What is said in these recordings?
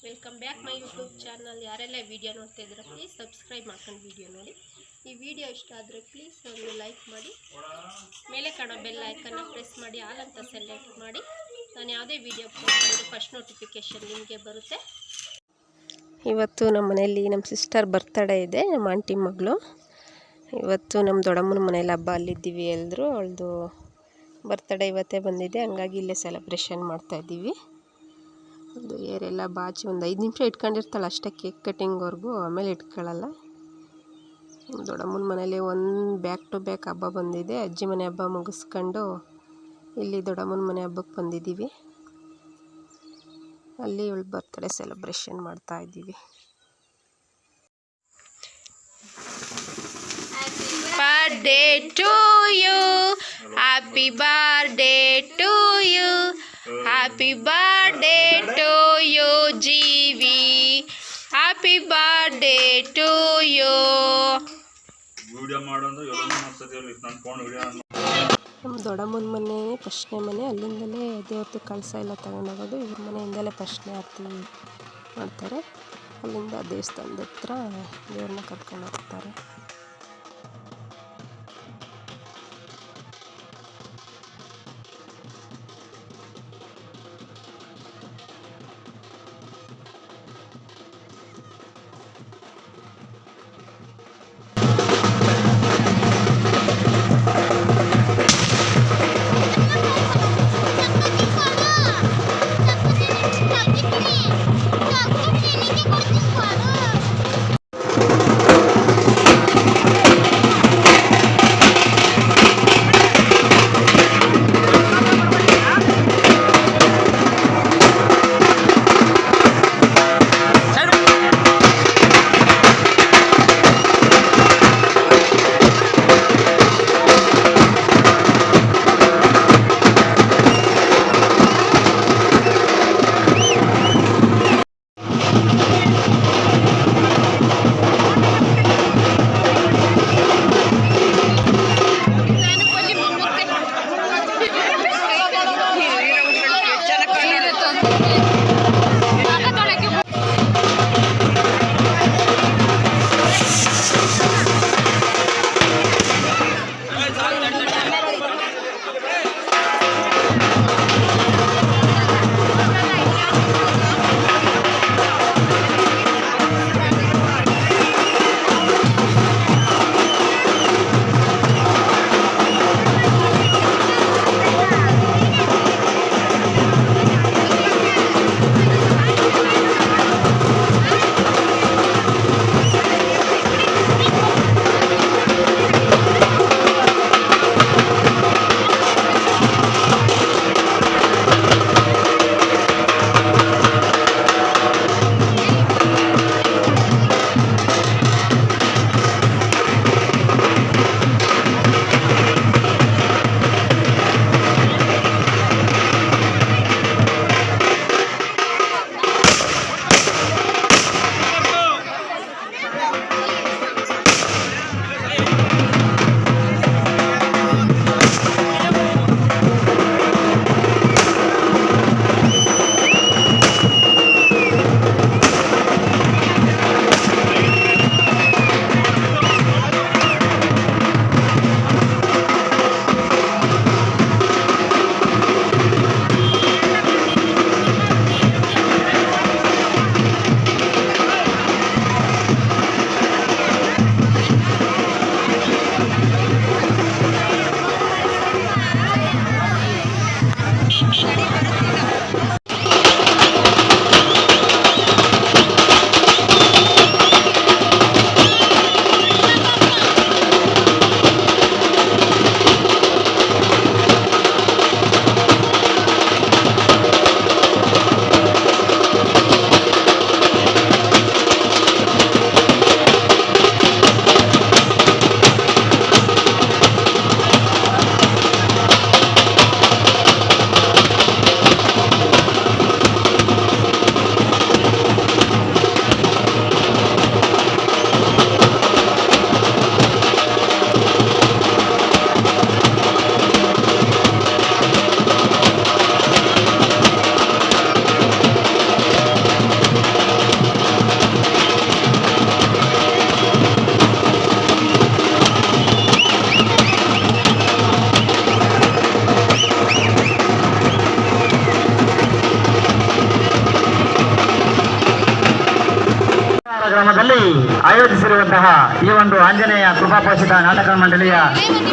Welcome back my YouTube channel. ಯಾರೆಲ್ಲ video ನೋಡ್ತಾ ಇದ್ದೀರಾ ಪ್ಲೀಸ್ ಸಬ್ಸ್ಕ್ರೈಬ್ ಮಾಡ್ಕೊಂಡು ವಿಡಿಯೋ ನೋಡಿ. ಈ ವಿಡಿಯೋ ಇಷ್ಟ ಆದರೆ ಪ್ಲೀಸ್ ಒಂದು ಲೈಕ್ ಮಾಡಿ, ಮೇಲೆ ಕಾಣೋ ಬೆಲ್ ಐಕನ್ನ ಪ್ರೆಸ್ ಮಾಡಿ, ಆಲ್ ಅಂತ ಸೆಲೆಕ್ಟ್ ಮಾಡಿ. ನಾನು ಯಾವುದೇ ವಿಡಿಯೋ ಅಪ್ಲೋಡ್ ಮಾಡಿದ್ರೆ ಫಸ್ಟ್ ನೋಟಿಫಿಕೇಷನ್ ನಿಮಗೆ ಬರುತ್ತೆ. ಇವತ್ತು ನಮ್ಮ ಮನೆಯಲ್ಲಿ ನಮ್ಮ ಸಿಸ್ಟರ್ ಬರ್ತಡೇ ಇದೆ, ನಮ್ಮ ಆಂಟಿ ಮಗಳು. ಇವತ್ತು ನಮ್ಮ ದೊಡ್ಡಮ್ಮನ ಮನೇಲಿ ಹಬ್ಬ, ಅಲ್ಲಿದ್ದೀವಿ ಎಲ್ಲರೂ. ಅವಳದು ಬರ್ತಡೇ ಇವತ್ತೇ ಬಂದಿದೆ, ಹಂಗಾಗಿ ಇಲ್ಲೇ ಸೆಲೆಬ್ರೇಷನ್ ಮಾಡ್ತಾಯಿದ್ದೀವಿ. ಅದು ಏರೆಲ್ಲ ಬಾಚಿ ಒಂದು 5 ನಿಮಿಷ ಇಟ್ಕೊಂಡಿರ್ತಾಳೆ ಅಷ್ಟೇ, ಕೇಕ್ ಕಟ್ಟಿಂಗ್ವರೆಗೂ, ಆಮೇಲೆ ಇಟ್ಕೊಳ್ಳಲ್ಲ. ದೊಡ್ಡಮ್ಮನ ಮನೇಲಿ ಒಂದು ಬ್ಯಾಕ್ ಟು ಬ್ಯಾಕ್ ಹಬ್ಬ ಬಂದಿದೆ. ಅಜ್ಜಿ ಮನೆ ಹಬ್ಬ ಮುಗಿಸ್ಕೊಂಡು ಇಲ್ಲಿ ದೊಡ್ಡಮ್ಮನ ಮನೆ ಹಬ್ಬಕ್ಕೆ ಬಂದಿದ್ದೀವಿ. ಅಲ್ಲಿ ಇವಳು ಬರ್ತಡೇ ಸೆಲೆಬ್ರೇಷನ್ ಮಾಡ್ತಾಯಿದ್ದೀವಿ. Birthday to you, happy birthday to you, happy birthday to you Jeevi, happy birthday to you. ನಮ್ಮ ದೊಡ್ಡಮ್ಮನ ಮನೆ ಫಸ್ಟ್ನೇ ಮನೆ, ಅಲ್ಲಿಂದಲೇ ದೇವ್ರದ್ದು ಕಳಸ ಎಲ್ಲ ತಗೊಂಡೋಗೋದು. ಇವ್ರ ಮನೆಯಿಂದಲೇ ಫಸ್ಟ್ನೇ ಆರತಿ ಮಾಡ್ತಾರೆ. ಅಲ್ಲಿಂದ ದೇವಸ್ಥಾನದ ಹತ್ರ ದೇವ್ರನ್ನ ಕರ್ಕೊಂಡು ಹೋಗ್ತಾರೆ. ಗ್ರಾಮದಲ್ಲಿ ಆಯೋಜಿಸಿರುವಂತಹ ಈ ಒಂದು ಆಂಜನೇಯ ಕೃಪಾಪೋಷಿತ ನಾಟಕ ಮಂಡಳಿಯ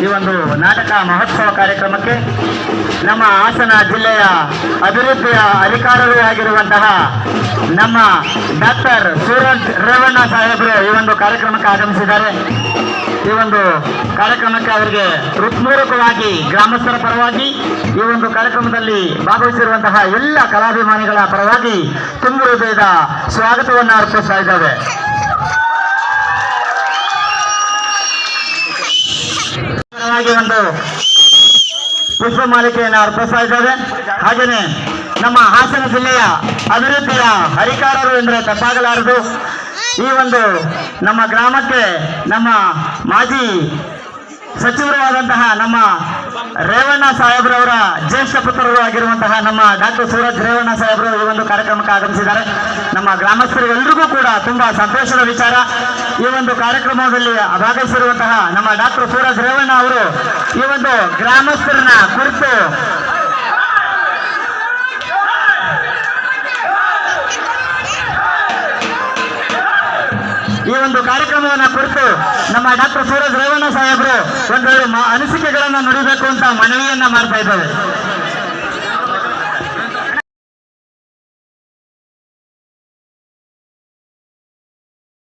ಈ ಒಂದು ನಾಟಕ ಮಹೋತ್ಸವ ಕಾರ್ಯಕ್ರಮಕ್ಕೆ ನಮ್ಮ ಹಾಸನ ಜಿಲ್ಲೆಯ ಅಭಿವೃದ್ಧಿಯ ಅಧಿಕಾರವೇ ಆಗಿರುವಂತಹ ನಮ್ಮ ಡಾಕ್ಟರ್ ಸೂರಜ್ ರೇವಣ್ಣ ಸಾಹೇಬರು ಈ ಒಂದು ಕಾರ್ಯಕ್ರಮಕ್ಕೆ ಆಗಮಿಸಿದ್ದಾರೆ. ಈ ಒಂದು ಕಾರ್ಯಕ್ರಮಕ್ಕೆ ಅವರಿಗೆ ಹೃತ್ಪೂರ್ವಕವಾಗಿ ಗ್ರಾಮಸ್ಥರ ಪರವಾಗಿ ಈ ಒಂದು ಕಾರ್ಯಕ್ರಮದಲ್ಲಿ ಭಾಗವಹಿಸಿರುವಂತಹ ಎಲ್ಲ ಕಲಾಭಿಮಾನಿಗಳ ಪರವಾಗಿ ತುಂಬ ಹೃದಯದ ಸ್ವಾಗತವನ್ನು ಅರ್ಪಿಸ್ತಾ ಇದ್ದೇವೆ. ಪರವಾಗಿ ಒಂದು ಪುಷ್ಪ ಮಾಲಿಕೆಯನ್ನು ಅರ್ಪಿಸ್ತಾ ಇದ್ದೇವೆ. ಹಾಗೆಯೇ ನಮ್ಮ ಹಾಸನ ಜಿಲ್ಲೆಯ ಅಭಿವೃದ್ಧಿಯ ಹರಿಕಾರರು ಎಂದರೆ ತಪ್ಪಾಗಲಾರದು. ಈ ಒಂದು ನಮ್ಮ ಗ್ರಾಮಕ್ಕೆ ನಮ್ಮ ಮಾಜಿ ಸಚಿವರು ಆದಂತಹ ನಮ್ಮ ರೇವಣ್ಣ ಸಾಹೇಬ್ರವರ ಜ್ಯೇಷ್ಠ ಪುತ್ರರು ಆಗಿರುವಂತಹ ನಮ್ಮ ಡಾಕ್ಟರ್ ಸೂರಜ್ ರೇವಣ್ಣ ಸಾಹೇಬರು ಈ ಒಂದು ಕಾರ್ಯಕ್ರಮಕ್ಕೆ ಆಗಮಿಸಿದ್ದಾರೆ. ನಮ್ಮ ಗ್ರಾಮಸ್ಥರಿಗೆಲ್ಲರಿಗೂ ಕೂಡ ತುಂಬಾ ಸಂತೋಷದ ವಿಚಾರ. ಈ ಒಂದು ಕಾರ್ಯಕ್ರಮದಲ್ಲಿ ಭಾಗವಹಿಸಿರುವಂತಹ ನಮ್ಮ ಡಾಕ್ಟರ್ ಸೂರಜ್ ರೇವಣ್ಣ ಅವರು ಈ ಒಂದು ಗ್ರಾಮಸ್ಥರನ್ನ ಕುರಿತು ಈ ಒಂದು ಕಾರ್ಯಕ್ರಮವನ್ನು ಕುರಿತು ನಮ್ಮ ಡಾಕ್ಟರ್ ಸೂರಜ್ ರೇವಣ್ಣ ಸಾಹೇಬರು ಒಂದೆರಡು ಅನಿಸಿಕೆಗಳನ್ನು ನುಡಿಬೇಕು ಅಂತ ಮನವಿಯನ್ನ ಮಾಡ್ತಾ ಇದ್ದೇವೆ.